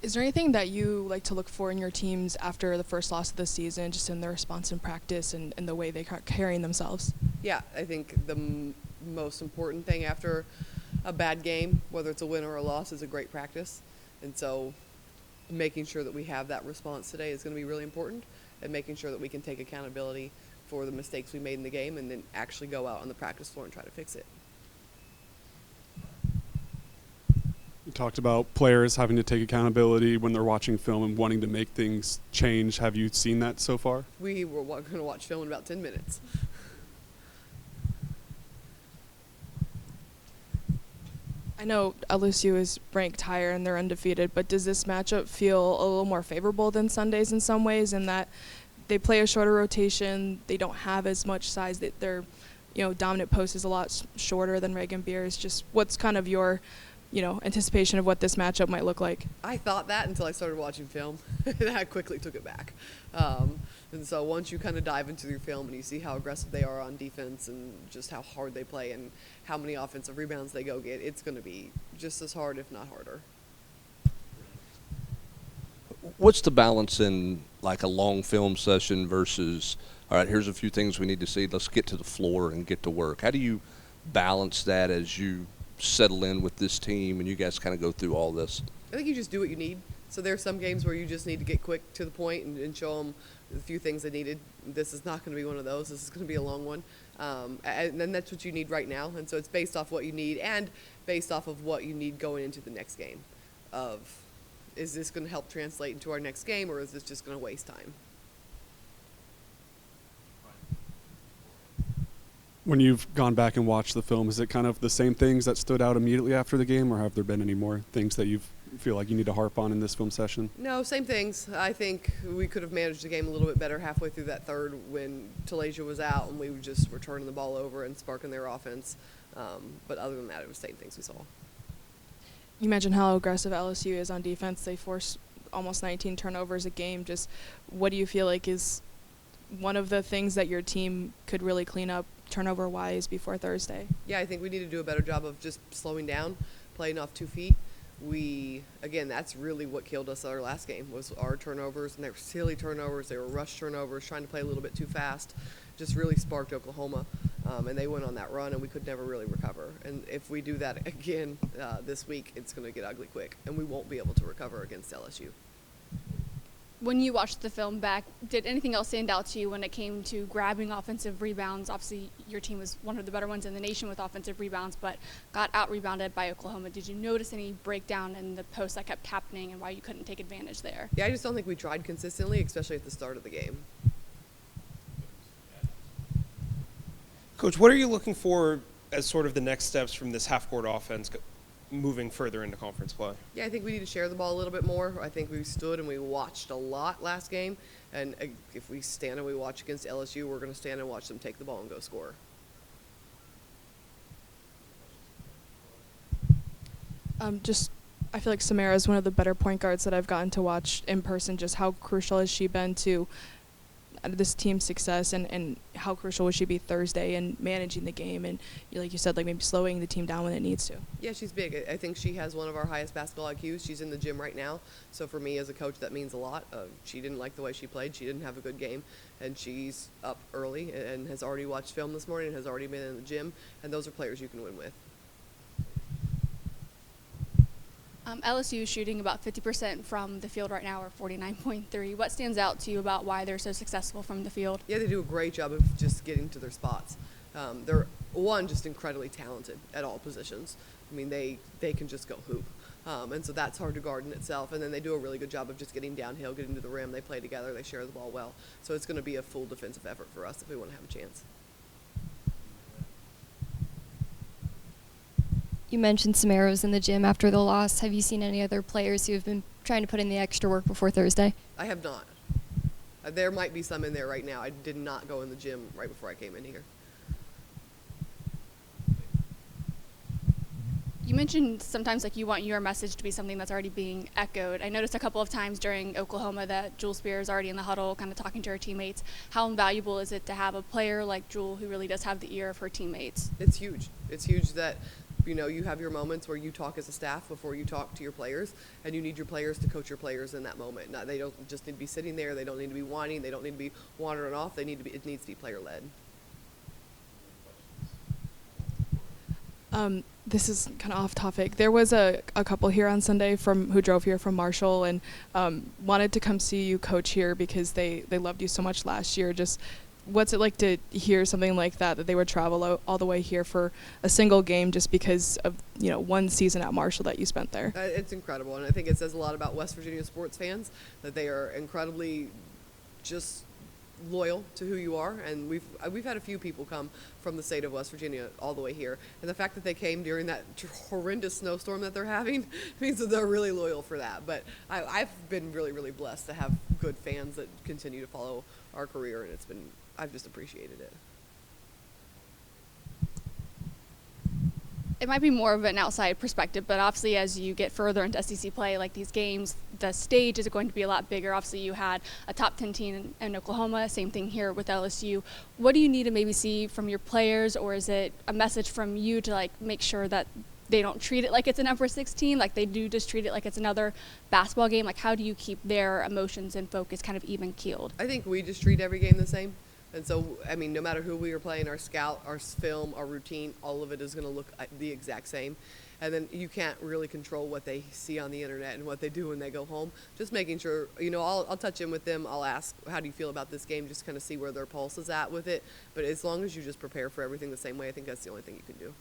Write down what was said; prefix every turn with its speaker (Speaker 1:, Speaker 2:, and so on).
Speaker 1: Is there anything that you like to look for in your teams after the first loss of the season, just in their response in practice and the way they are carrying themselves?
Speaker 2: Yeah, I think the most important thing after a bad game, whether it's a win or a loss, is a great practice. And so making sure that we have that response today is going to be really important, and making sure that we can take accountability for the mistakes we made in the game and then actually go out on the practice floor and try to fix it.
Speaker 3: You talked about players having to take accountability when they're watching film and wanting to make things change. Have you seen that so far?
Speaker 2: We were going to watch film in about 10 minutes.
Speaker 1: I know LSU is ranked higher and they're undefeated, but does this matchup feel a little more favorable than Sundays in some ways, in that they play a shorter rotation, they don't have as much size, that their dominant post is a lot shorter than Reagan Beers? Just what's kind of your anticipation of what this matchup might look like?
Speaker 2: I thought that until I started watching film, and I quickly took it back. And so once you kind of dive into your film and you see how aggressive they are on defense and just how hard they play and how many offensive rebounds they go get, it's going to be just as hard, if not harder.
Speaker 4: What's the balance in like a long film session versus, all right, here's a few things we need to see, let's get to the floor and get to work? How do you balance that as you settle in with this team and you guys kind of go through all this?
Speaker 2: I think you just do what you need. So there are some games where you just need to get quick to the point and show them a few things they needed. This is not going to be one of those. This is going to be a long one. And then that's what you need right now. And so it's based off what you need and based off of what you need going into the next game. Is this going to help translate into our next game, or is this just going to waste time?
Speaker 3: When you've gone back and watched the film, is it kind of the same things that stood out immediately after the game, or have there been any more things that you feel like you need to harp on in this film session?
Speaker 2: No, same things. I think we could have managed the game a little bit better halfway through that third when Talasia was out and we just were turning the ball over and sparking their offense. But other than that, it was the same things we saw.
Speaker 1: You mentioned how aggressive LSU is on defense. They force almost 19 turnovers a game. Just what do you feel like is one of the things that your team could really clean up turnover-wise before Thursday?
Speaker 2: Yeah, I think we need to do a better job of just slowing down, playing off 2 feet. Again, that's really what killed us our last game, was our turnovers, and they were silly turnovers. They were rush turnovers, trying to play a little bit too fast. Just really sparked Oklahoma, and they went on that run, and we could never really recover. And if we do that again this week, it's going to get ugly quick, and we won't be able to recover against LSU.
Speaker 5: When you watched the film back, did anything else stand out to you when it came to grabbing offensive rebounds? Obviously, your team was one of the better ones in the nation with offensive rebounds, but got out-rebounded by Oklahoma. Did you notice any breakdown in the post that kept happening and why you couldn't take advantage there?
Speaker 2: Yeah, I just don't think we tried consistently, especially at the start of the game.
Speaker 6: Coach, what are you looking for as sort of the next steps from this half-court offense moving further into conference play?
Speaker 2: Yeah, I think we need to share the ball a little bit more. I think we stood and we watched a lot last game, and if we stand and we watch against LSU, we're going to stand and watch them take the ball and go score.
Speaker 1: I feel like Samara is one of the better point guards that I've gotten to watch in person. Just how crucial has she been to this team's success, and how crucial would she be Thursday in managing the game and, like you said, like maybe slowing the team down when it needs to?
Speaker 2: Yeah, she's big. I think she has one of our highest basketball IQs. She's in the gym right now. So for me as a coach, that means a lot. She didn't like the way she played. She didn't have a good game. And she's up early and has already watched film this morning and has already been in the gym. And those are players you can win with.
Speaker 5: LSU is shooting about 50% from the field right now, or 49.3. What stands out to you about why they're so successful from the field?
Speaker 2: Yeah, they do a great job of just getting to their spots. They're, just incredibly talented at all positions. I mean, they can just go hoop. And so that's hard to guard in itself. And then they do a really good job of just getting downhill, getting to the rim. They play together. They share the ball well. So it's going to be a full defensive effort for us if we want to have a chance.
Speaker 7: You mentioned Samara was in the gym after the loss. Have you seen any other players who have been trying to put in the extra work before Thursday?
Speaker 2: I have not. There might be some in there right now. I did not go in the gym right before I came in here.
Speaker 5: You mentioned sometimes like you want your message to be something that's already being echoed. I noticed a couple of times during Oklahoma that Jewel Spear is already in the huddle kind of talking to her teammates. How invaluable is it to have a player like Jewel who really does have the ear of her teammates?
Speaker 2: It's huge. It's huge that you have your moments where you talk as a staff before you talk to your players, and you need your players to coach your players in that moment. They don't just need to be sitting there. They don't need to be whining. They don't need to be wandering off. It needs to be player led.
Speaker 1: This is kind of off topic. There was a couple here on Sunday who drove here from Marshall and wanted to come see you coach here because they loved you so much last year. Just what's it like to hear something like that they would travel all the way here for a single game just because of one season at Marshall that you spent there?
Speaker 2: It's incredible, and I think it says a lot about West Virginia sports fans that they are incredibly just loyal to who you are, and we've had a few people come from the state of West Virginia all the way here, and the fact that they came during that horrendous snowstorm that they're having means that they're really loyal for that. But I've been really, really blessed to have good fans that continue to follow our career, and I've just appreciated it.
Speaker 5: It might be more of an outside perspective, but obviously as you get further into SEC play, like these games, the stage is going to be a lot bigger. Obviously you had a top 10 team in Oklahoma, same thing here with LSU. What do you need to maybe see from your players, or is it a message from you to make sure that they don't treat it like it's an upper 16, like they do just treat it like it's another basketball game? How do you keep their emotions and focus kind of even keeled?
Speaker 2: I think we just treat every game the same. And so, no matter who we are playing, our scout, our film, our routine, all of it is going to look the exact same. And then you can't really control what they see on the internet and what they do when they go home. Just making sure, I'll touch in with them. I'll ask, how do you feel about this game? Just kind of see where their pulse is at with it. But as long as you just prepare for everything the same way, I think that's the only thing you can do.